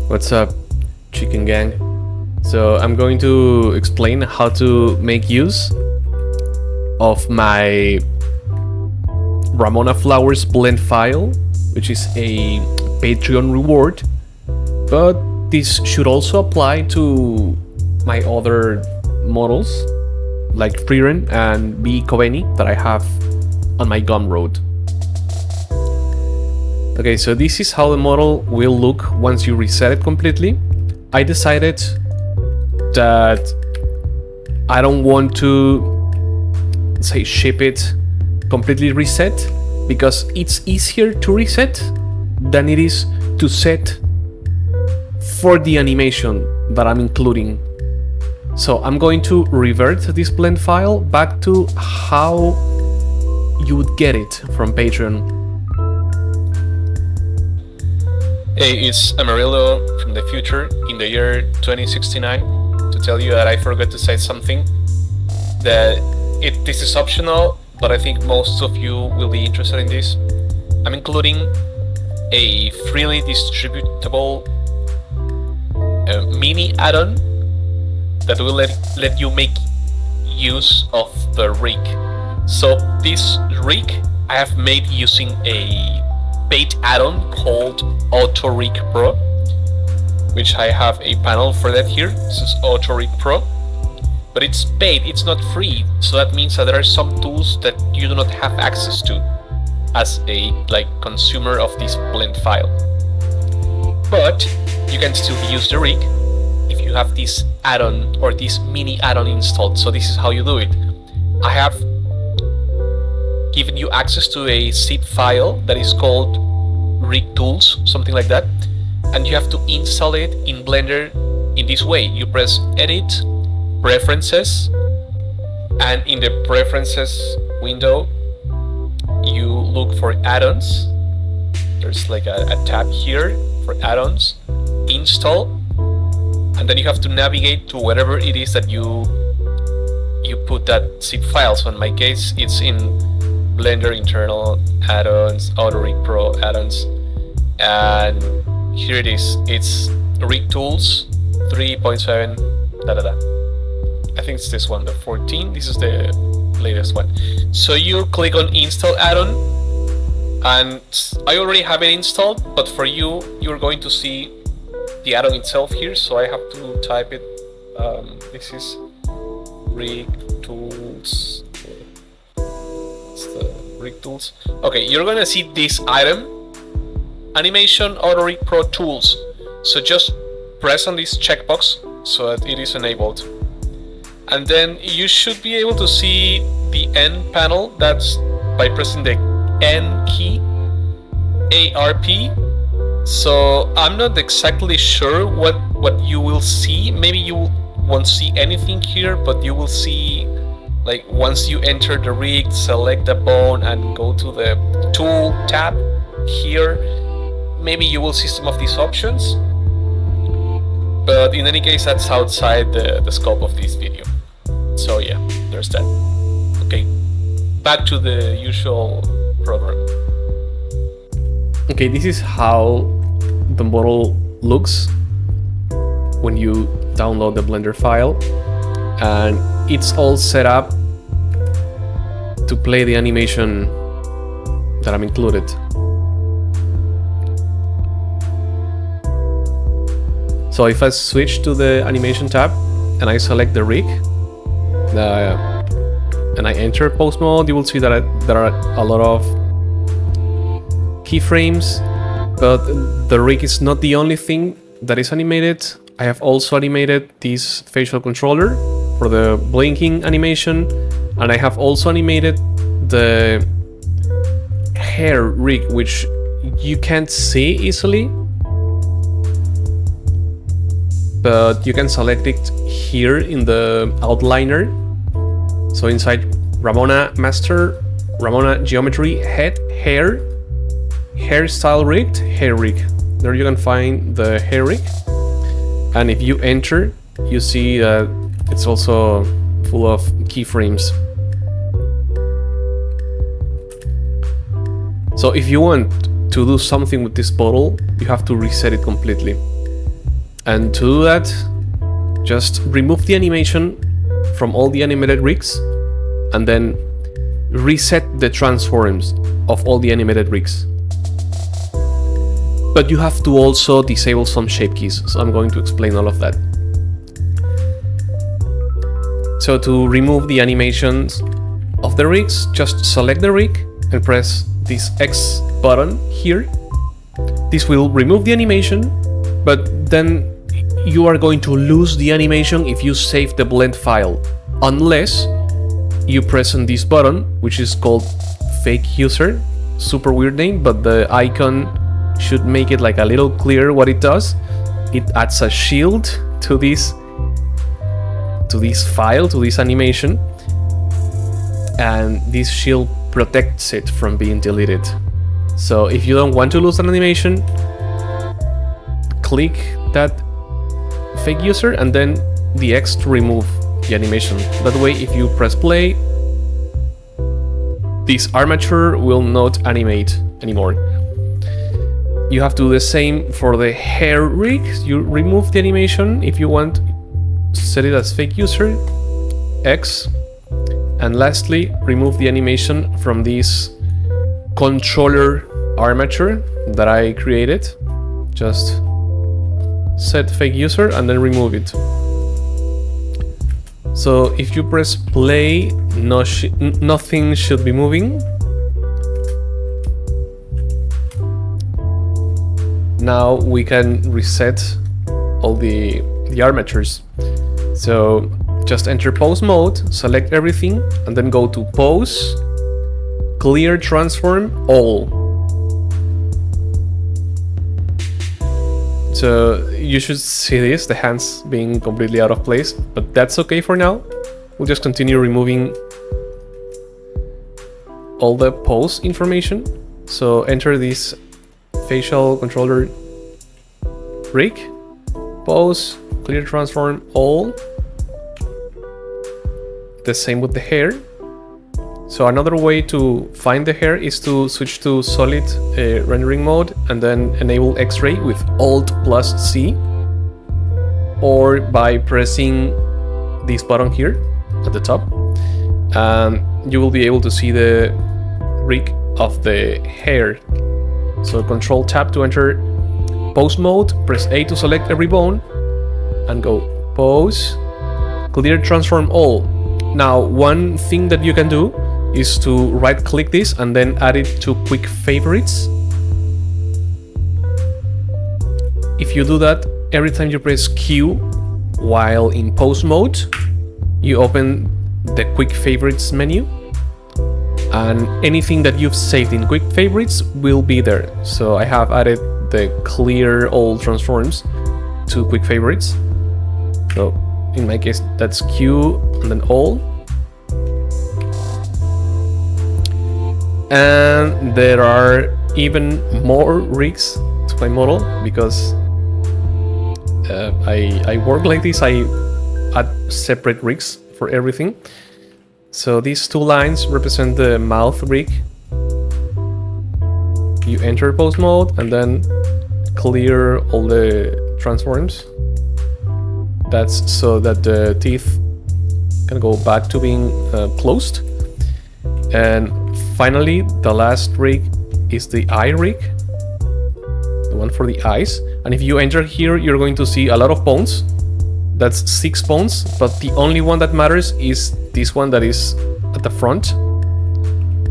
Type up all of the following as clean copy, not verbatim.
What's up, chicken gang? So I'm going to explain how to make use of my Ramona Flowers Blend file, which is a Patreon reward, but this should also apply to my other models like Freeren and B. Coveni that I have on my Gumroad. Okay, so this is how the model will look once you reset it completely. I decided that I don't want to, say, ship it completely reset because it's easier to reset than it is to set for the animation that I'm including. So I'm going to revert this blend file back to how you would get it from Patreon. Hey, it's Amarillo from the future in the year 2069 to tell you that I forgot to say something. This is optional, but I think most of you will be interested in this. I'm including a freely distributable mini add-on that will let you make use of the rig. So this rig I have made using a paid add-on called Auto Rig Pro, which I have a panel for that here. This is Auto Rig Pro, but it's paid, it's not free, so that means that there are some tools that you do not have access to as a consumer of this blend file. But you can still use the rig if you have this add-on or this mini add-on installed. So this is how you do it. I have given you access to a zip file that is called rig tools, something like that, and you have to install it in Blender in this way. You press edit, preferences, and in the preferences window you look for add-ons. There's like a tab here for add-ons, install, and then you have to navigate to whatever it is that you put that zip file. So in my case it's in Blender internal add-ons, Auto Rig Pro add-ons, and here it is. It's rig tools 3.7 I think it's this one, the 14. This is the latest one. So you click on install add-on, and I already have it installed, but for you, you're going to see the add-on itself here, so I have to type it. This is rig tools. It's the rig tools. Okay, you're gonna see this item, animation Auto Rig Pro tools. So just press on this checkbox so that it is enabled, and then you should be able to see the N panel. That's by pressing the N key, ARP. So I'm not exactly sure what you will see. Maybe you won't see anything here, but you will see, like, once you enter the rig, select the bone and go to the tool tab here, maybe you will see some of these options. But in any case, that's outside the scope of this video. So yeah, there's that. Okay, back to the usual program. Okay, this is how the model looks when you download the Blender file, and it's all set up to play the animation that I'm included. So if I switch to the animation tab and I select the rig and I enter pose mode, you will see that there are a lot of keyframes, but the rig is not the only thing that is animated. I have also animated this facial controller for the blinking animation, and I have also animated the hair rig, which you can't see easily, but you can select it here in the outliner. So inside Ramona Master, Ramona Geometry, Head, Hair, Hairstyle Rigged, Hair Rig. There you can find the hair rig. And if you enter, you see that it's also full of keyframes. So if you want to do something with this bottle, you have to reset it completely. And to do that, just remove the animation from all the animated rigs and then reset the transforms of all the animated rigs. But you have to also disable some shape keys, so I'm going to explain all of that. So to remove the animations of the rigs, just select the rig and press this X button here. This will remove the animation, but then you are going to lose the animation if you save the blend file, unless you press on this button, which is called fake user. Super weird name, but the icon should make it like a little clearer what it does. It adds a shield to this file, to this animation, and this shield protects it from being deleted. So if you don't want to lose an animation, click that fake user and then the X to remove the animation. That way, if you press play, this armature will not animate anymore. You have to do the same for the hair rig. You remove the animation if you want, set it as fake user, X, and lastly, remove the animation from this controller armature that I created. Just set fake user and then remove it. So if you press play, nothing should be moving. Now we can reset all the armatures. So just enter pose mode, select everything, and then go to pose, clear transform all. So you should see this, the hands being completely out of place, but that's okay for now. We'll just continue removing all the pose information. So enter this facial controller rig, pose, clear transform all. The same with the hair. So another way to find the hair is to switch to solid rendering mode and then enable X-ray with Alt+C, or by pressing this button here at the top, and you will be able to see the rig of the hair. So Control Tab to enter pose mode, press A to select every bone, and go pose, clear transform all. Now, one thing that you can do is to right click this and then add it to quick favorites. If you do that, every time you press Q while in pose mode, you open the quick favorites menu, and anything that you've saved in quick favorites will be there. So I have added the clear all transforms to quick favorites. So in my case, that's Q and then all. And there are even more rigs to my model because I work like this. I add separate rigs for everything. So these two lines represent the mouth rig. You enter pose mode and then clear all the transforms. That's so that the teeth can go back to being closed. And finally, the last rig is the eye rig, the one for the eyes. And if you enter here, you're going to see a lot of bones. That's 6 bones, but the only one that matters is this one that is at the front.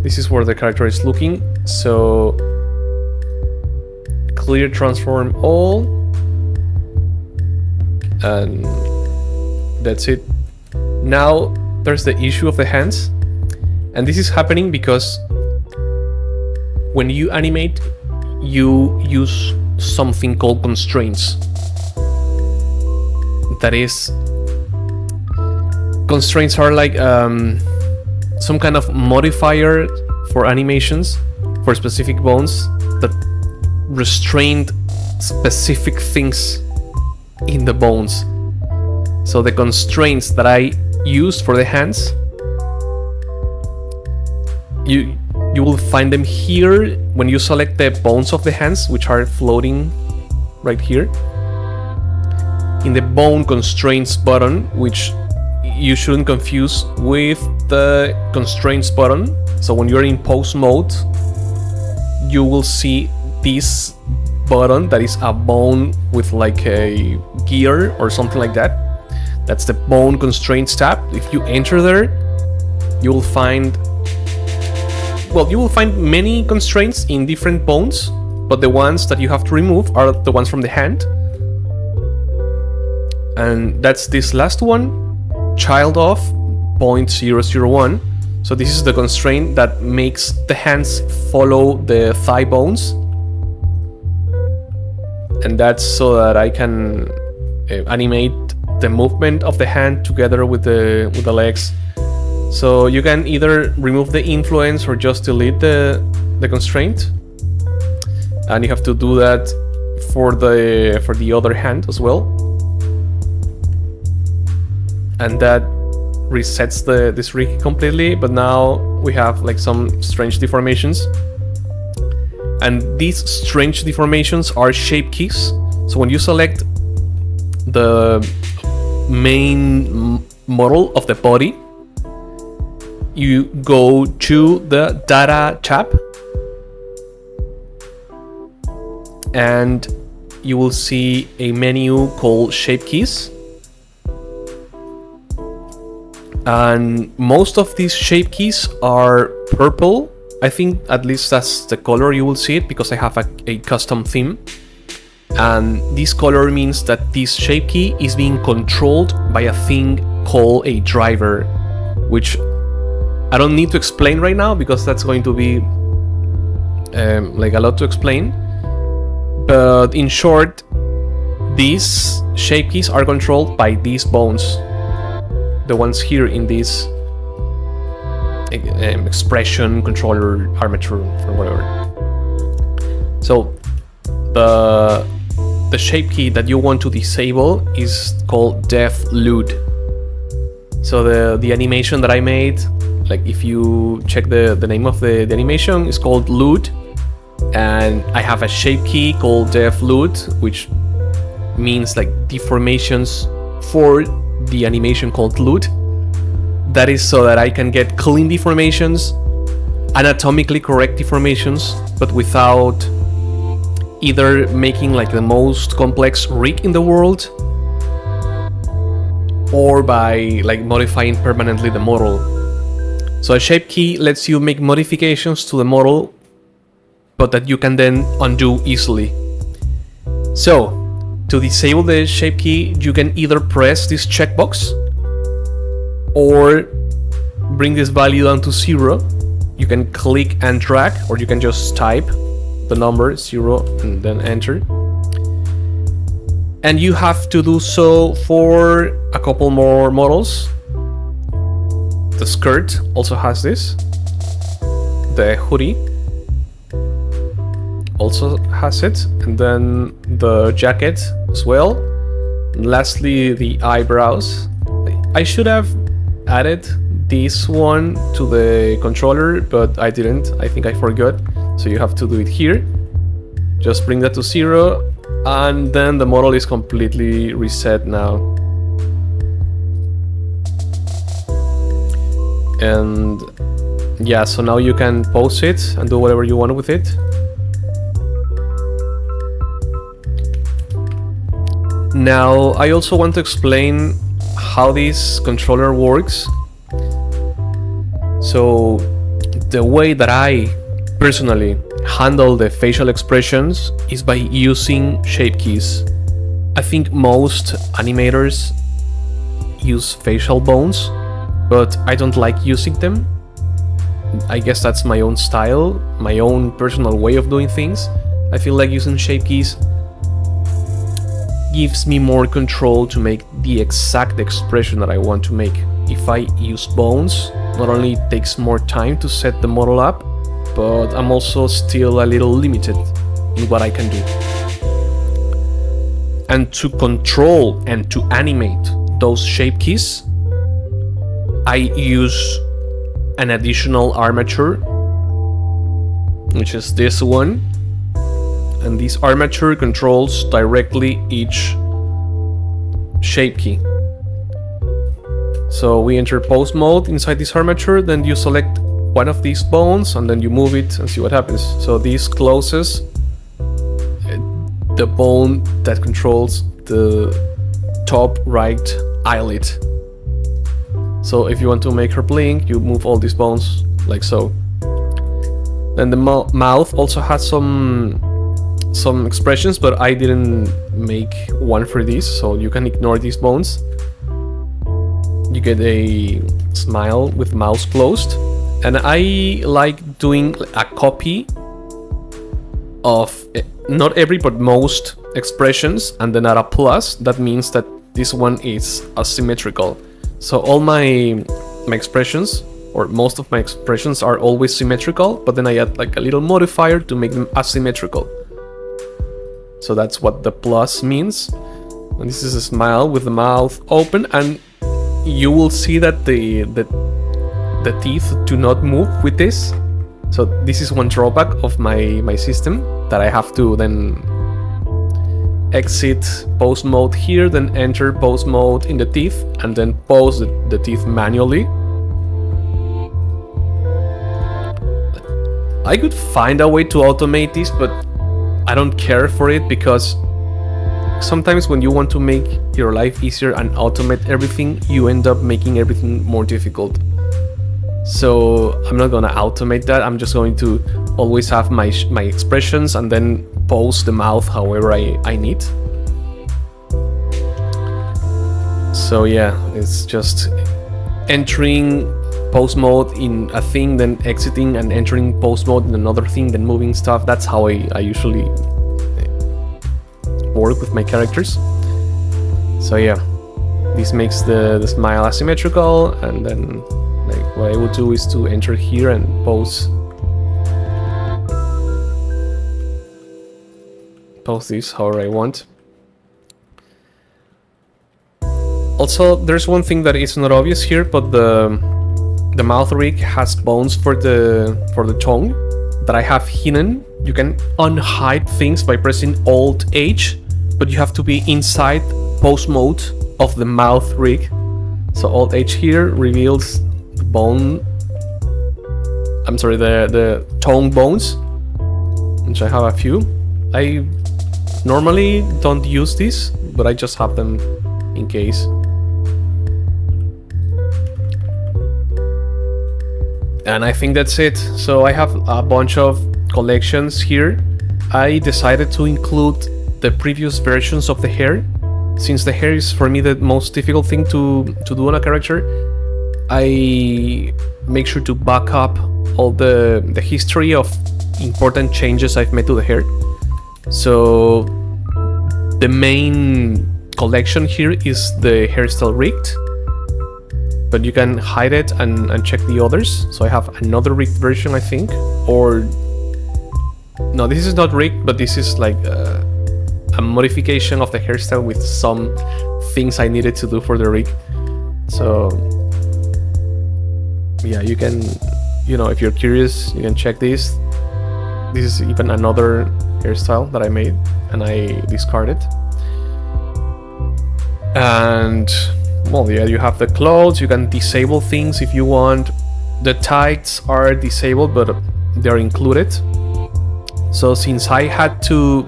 This is where the character is looking. So clear transform all, and that's it. Now there's the issue of the hands, and this is happening because when you animate, you use something called constraints. That is, constraints are like some kind of modifier for animations for specific bones that restrain specific things in the bones. So the constraints that I use for the hands, you will find them here when you select the bones of the hands, which are floating right here. in the bone constraints button, which you shouldn't confuse with the constraints button. So when you're in pose mode, you will see this button that is a bone with like a gear or something like that. That's the bone constraints tab. If you enter there, you will find many constraints in different bones, but the ones that you have to remove are the ones from the hand. And that's this last one, child of 0.001. So this is the constraint that makes the hands follow the thigh bones. And that's so that I can animate the movement of the hand together with the legs. So you can either remove the influence or just delete the constraint. And you have to do that for the other hand as well. And that resets this rig completely, but now we have like some strange deformations. And these strange deformations are shape keys. So when you select the main model of the body, you go to the data tab and you will see a menu called shape keys. And most of these shape keys are purple. I think at least that's the color you will see it, because I have a custom theme. And this color means that this shape key is being controlled by a thing called a driver, which I don't need to explain right now because that's going to be like a lot to explain. But in short, these shape keys are controlled by these bones. The ones here in this expression controller armature or whatever. So the shape key that you want to disable is called MacLeod. So the animation that I made, like if you check the name of the animation, is called Leod, and I have a shape key called MacLeod, which means like deformations for the animation called Leod. That is so that I can get clean deformations, anatomically correct deformations, but without either making like the most complex rig in the world or by like modifying permanently the model. So a shape key lets you make modifications to the model, but that you can then undo easily. So to disable the shape key, you can either press this checkbox or bring this value down to 0. You can click and drag, or you can just type the number 0 and then enter. And you have to do so for a couple more models. The skirt also has this. The hoodie also has it, and then the jacket as well. And lastly, the eyebrows. I should have added this one to the controller, but I didn't. I think I forgot. So you have to do it here. Just bring that to 0, and then the model is completely reset now. And yeah, so now you can pose it and do whatever you want with it. Now, I also want to explain how this controller works. So, the way that I personally handle the facial expressions is by using shape keys. I think most animators use facial bones, but I don't like using them. I guess that's my own style, my own personal way of doing things. I feel like using shape keys gives me more control to make the exact expression that I want to make. If I use bones, not only it takes more time to set the model up, but I'm also still a little limited in what I can do. And to control and to animate those shape keys, I use an additional armature, which is this one. And this armature controls directly each shape key. So we enter pose mode inside this armature, then you select one of these bones and then you move it and see what happens. So this closes the bone that controls the top right eyelid. So if you want to make her blink, you move all these bones like so. Then the mouth also has some expressions, but I didn't make one for this, so you can ignore these bones. You get a smile with mouth closed, and I like doing a copy of not every but most expressions and then add a plus. That means that this one is asymmetrical. So all my expressions, or most of my expressions, are always symmetrical, but then I add like a little modifier to make them asymmetrical. So that's what the plus means. And this is a smile with the mouth open, and you will see that the teeth do not move with this. So this is one drawback of my system, that I have to then exit pose mode here, then enter pose mode in the teeth, and then pose the teeth manually. I could find a way to automate this, but I don't care for it, because sometimes when you want to make your life easier and automate everything, you end up making everything more difficult. So I'm not gonna automate that. I'm just going to always have my expressions and then pose the mouth however I need. So yeah, it's just entering pose mode in a thing, then exiting and entering pose mode in another thing, then moving stuff. That's how I usually work with my characters. So yeah, this makes the smile asymmetrical, and then like what I would do is to enter here and pose this however I want. Also, there's one thing that is not obvious here, but the mouth rig has bones for the tongue that I have hidden. You can unhide things by pressing Alt H, but you have to be inside pose mode of the mouth rig. So Alt H here reveals the bone. I'm sorry, the tongue bones, which I have a few. I normally don't use this, but I just have them in case. And I think that's it. So I have a bunch of collections here. I decided to include the previous versions of the hair, since the hair is for me the most difficult thing to do on a character. I make sure to back up all the history of important changes I've made to the hair. So the main collection here is the hairstyle rigged, but you can hide it and check the others. So I have another rigged version, I think, or no, this is not rigged, but this is like a modification of the hairstyle with some things I needed to do for the rig. So yeah, you can, if you're curious, you can check this. This is even another hairstyle that I made and I discarded. And well, yeah, you have the clothes. You can disable things if you want. The tights are disabled, but they're included. So since I had to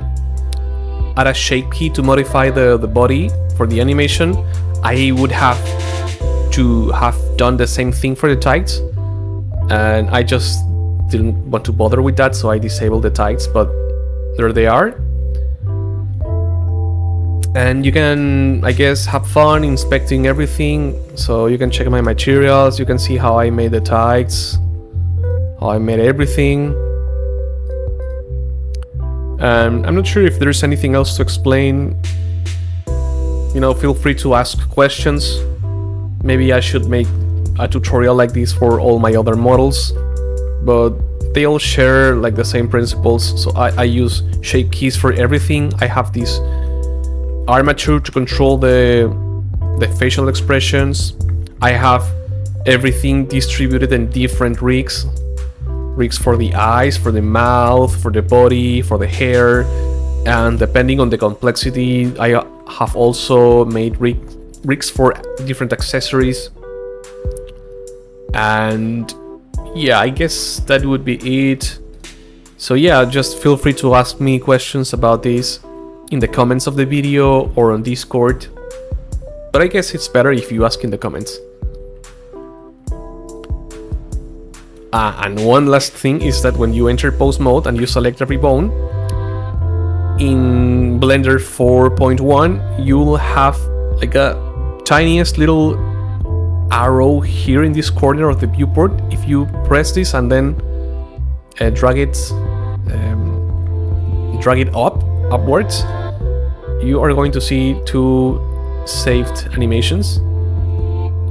add a shape key to modify the body for the animation, I would have to have done the same thing for the tights, and I just didn't want to bother with that, so I disabled the tights, but there they are. And you can, I guess, have fun inspecting everything. So you can check my materials, you can see how I made the tights, how I made everything. I'm not sure if there's anything else to explain. Feel free to ask questions. Maybe I should make a tutorial like this for all my other models, but they all share like the same principles. So I use shape keys for everything. I have this armature to control the facial expressions. I have everything distributed in different rigs for the eyes, for the mouth, for the body, for the hair. And depending on the complexity, I have also made rigs for different accessories. And yeah, I guess that would be it. So yeah, just feel free to ask me questions about this in the comments of the video or on Discord. But I guess it's better if you ask in the comments. And one last thing is that when you enter pose mode and you select every bone, in Blender 4.1 you'll have like a tiniest little arrow here in this corner of the viewport. If you press this and then drag it upwards, you are going to see 2 saved animations.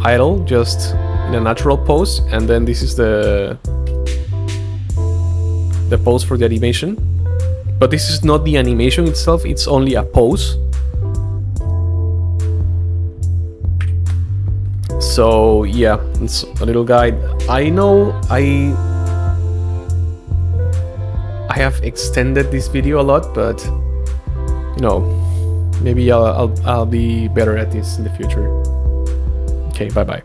Idle, just in a natural pose, and then this is the pose for the animation. But this is not the animation itself, it's only a pose. So yeah, it's a little guide. I know I have extended this video a lot, but you know, maybe I'll be better at this in the future. Okay, bye bye.